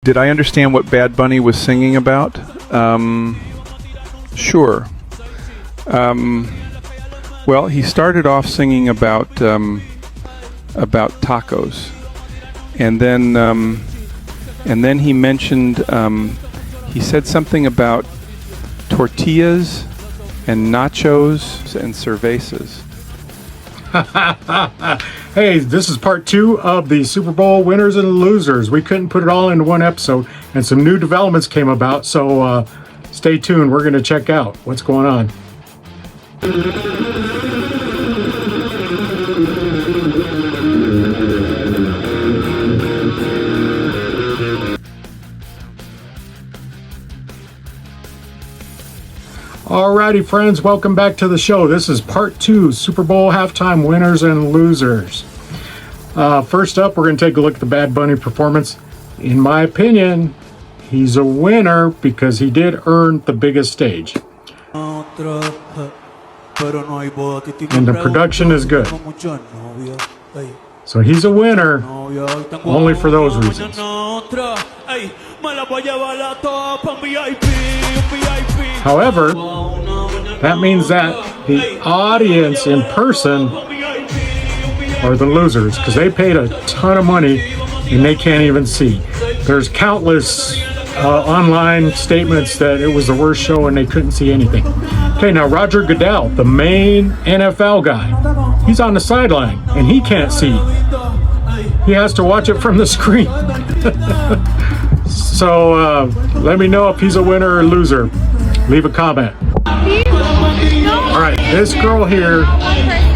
Did I understand what Bad Bunny was singing about? Sure. Well, he started off singing about tacos, and then he mentioned he said something about tortillas and nachos and cervezas. Hey, this is part 2 of the Super Bowl winners and losers. We couldn't put it all into one episode, and some new developments came about, so stay tuned. We're going to check out what's going on. Alrighty, friends, welcome back to the show. This is part 2, Super Bowl halftime winners and losers. First up, we're going to take a look at the Bad Bunny performance. In my opinion, he's a winner because he did earn the biggest stage. And the production is good. So he's a winner only for those reasons. However, that means that the audience in person are the losers because they paid a ton of money and they can't even see. There's countless online statements that it was the worst show and they couldn't see anything. Okay, now Roger Goodell, the main NFL guy, he's on the sideline and he can't see. He has to watch it from the screen. So let me know if he's a winner or loser. Leave a comment. All right, this girl here,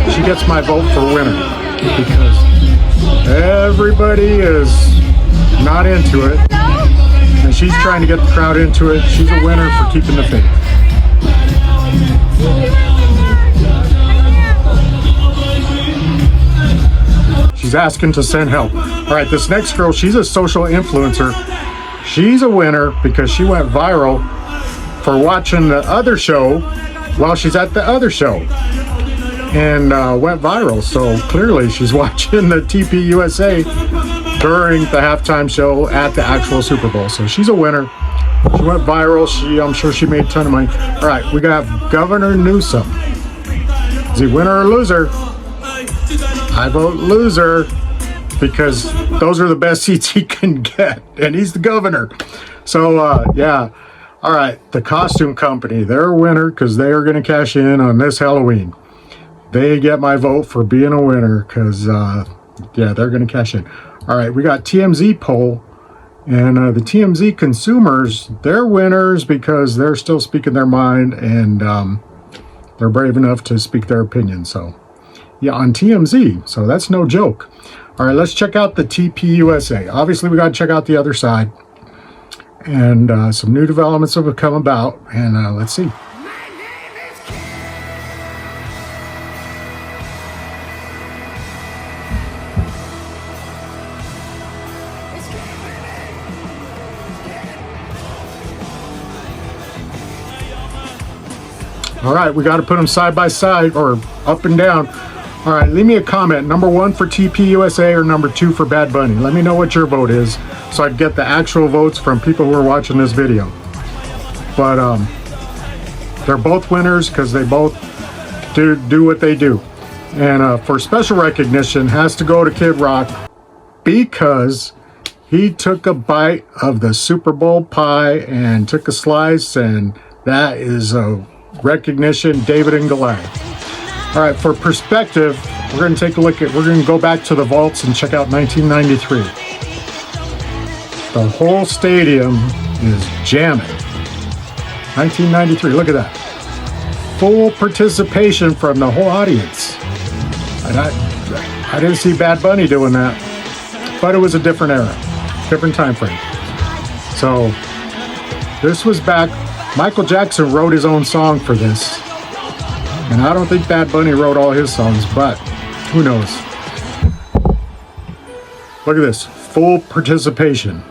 she gets my vote for winner because everybody is not into it, and she's trying to get the crowd into it. She's a winner for keeping the faith. She's asking to send help. All right, this next girl, she's a social influencer. She's a winner because she went viral for watching the other show while she's at the other show and went viral. So clearly she's watching the TPUSA during the halftime show at the actual Super Bowl. So she's a winner. She went viral. I'm sure she made a ton of money. All right, we got Governor Newsom. Is he winner or loser? I vote loser because those are the best seats he can get, and he's the governor. So yeah. All right, the costume company, they're a winner because they are going to cash in on this Halloween. They get my vote for being a winner because, yeah, they're going to cash in. All right, we got TMZ poll, and the TMZ consumers, they're winners because they're still speaking their mind, and they're brave enough to speak their opinion. So, yeah, on TMZ, so that's no joke. All right, let's check out the TPUSA. Obviously, we got to check out the other side. And some new developments have come about, and let's see. All right, we got to put them side by side or up and down. All right, leave me a comment. Number 1 for TPUSA or number 2 for Bad Bunny. Let me know what your vote is so I can get the actual votes from people who are watching this video. But they're both winners because they both do what they do. And for special recognition has to go to Kid Rock because he took a bite of the Super Bowl pie and took a slice, and that is a recognition, David and Goliath. All right, for perspective, we're going to take a look at, we're going to go back to the vaults and check out 1993. The whole stadium is jamming. 1993, look at that. Full participation from the whole audience. And I didn't see Bad Bunny doing that, but it was a different era, different time frame. So this was back, Michael Jackson wrote his own song for this. And I don't think Bad Bunny wrote all his songs, but who knows? Look at this, full participation.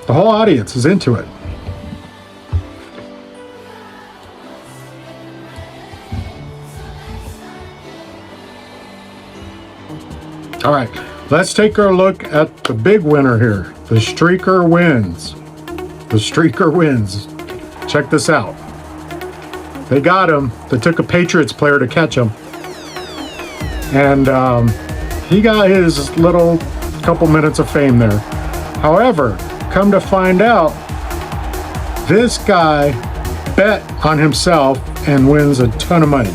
The whole audience is into it. All right, Let's take a look at the big winner here. The streaker wins. The streaker wins. Check this out. They got him. They took a Patriots player to catch him. And he got his little couple minutes of fame there. However, come to find out, this guy bet on himself and wins a ton of money.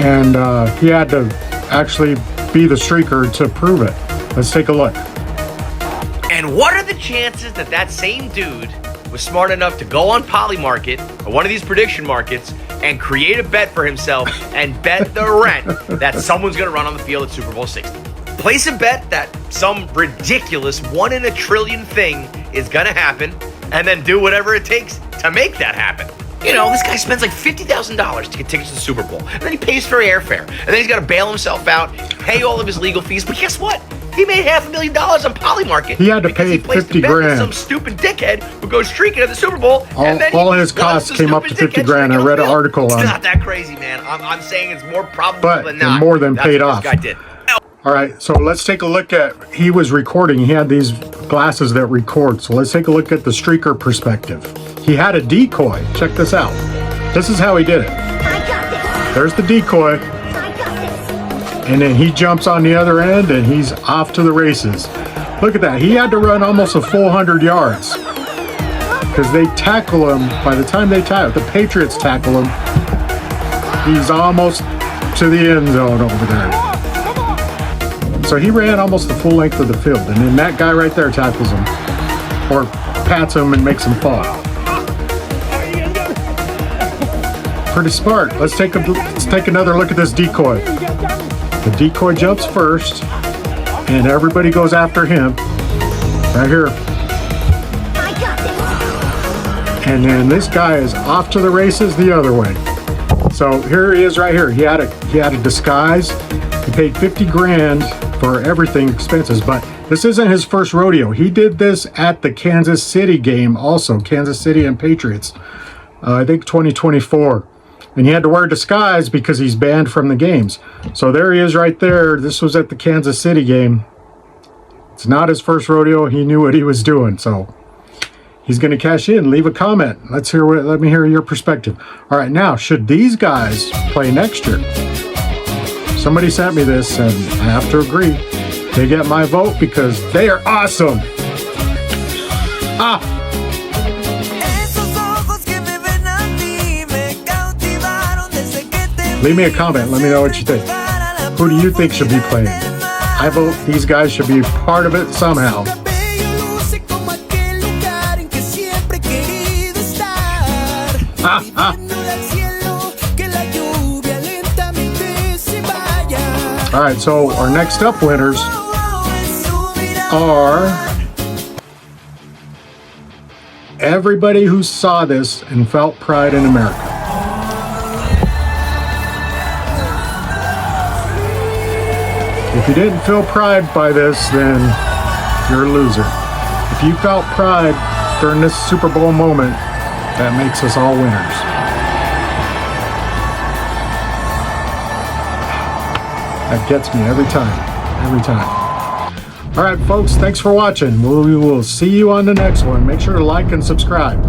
And he had to actually be the streaker to prove it. Let's take a look. And what are the chances that that same dude was smart enough to go on Polymarket or one of these prediction markets and create a bet for himself and bet the rent that someone's going to run on the field at Super Bowl 60? Place a bet that some ridiculous 1 in a trillion thing is going to happen, and then do whatever it takes to make that happen. You know, this guy spends like $50,000 to get tickets to the Super Bowl, and then he pays for airfare, and then he's got to bail himself out, pay all of his legal fees. But guess what? He made $500,000 on Polymarket. He had to pay 50 grand. Some stupid dickhead who goes streaking at the Super Bowl. All his costs came up to 50 grand. I read an article on it. It's not that crazy, man. I'm saying it's more probable than not. But more than paid what off. This guy did. All right, so let's take a look at, he was recording. He had these glasses that record. So let's take a look at the streaker perspective. He had a decoy. Check this out. This is how he did it. There's the decoy. And then he jumps on the other end and he's off to the races. Look at that. He had to run almost a full 100 yards because they tackle him. By the time they tackle, the Patriots tackle him, he's almost to the end zone over there. So he ran almost the full length of the field, and then that guy right there tackles him or pats him and makes him fall. Pretty smart. Let's take another look at this decoy. The decoy jumps first, and everybody goes after him. Right here. And then this guy is off to the races the other way. So here he is right here. He had a disguise. He paid 50 grand for everything, expenses, but this isn't his first rodeo. He did this at the Kansas City game also, Kansas City and Patriots, I think 2024. And he had to wear a disguise because he's banned from the games. So there he is right there. This was at the Kansas City game. It's not his first rodeo. He knew what he was doing. So he's going to cash in. Leave a comment. Let me hear your perspective. All right, now, should these guys play next year? Somebody sent me this, and I have to agree. They get my vote because they are awesome. Leave me a comment. Let me know what you think. Who do you think should be playing? I vote these guys should be part of it somehow. All right, so our next up winners are everybody who saw this and felt pride in America. If you didn't feel pride by this, then you're a loser. If you felt pride during this Super Bowl moment, that makes us all winners. That gets me every time. All right, folks, thanks for watching. We will see you on the next one. Make sure to like and subscribe.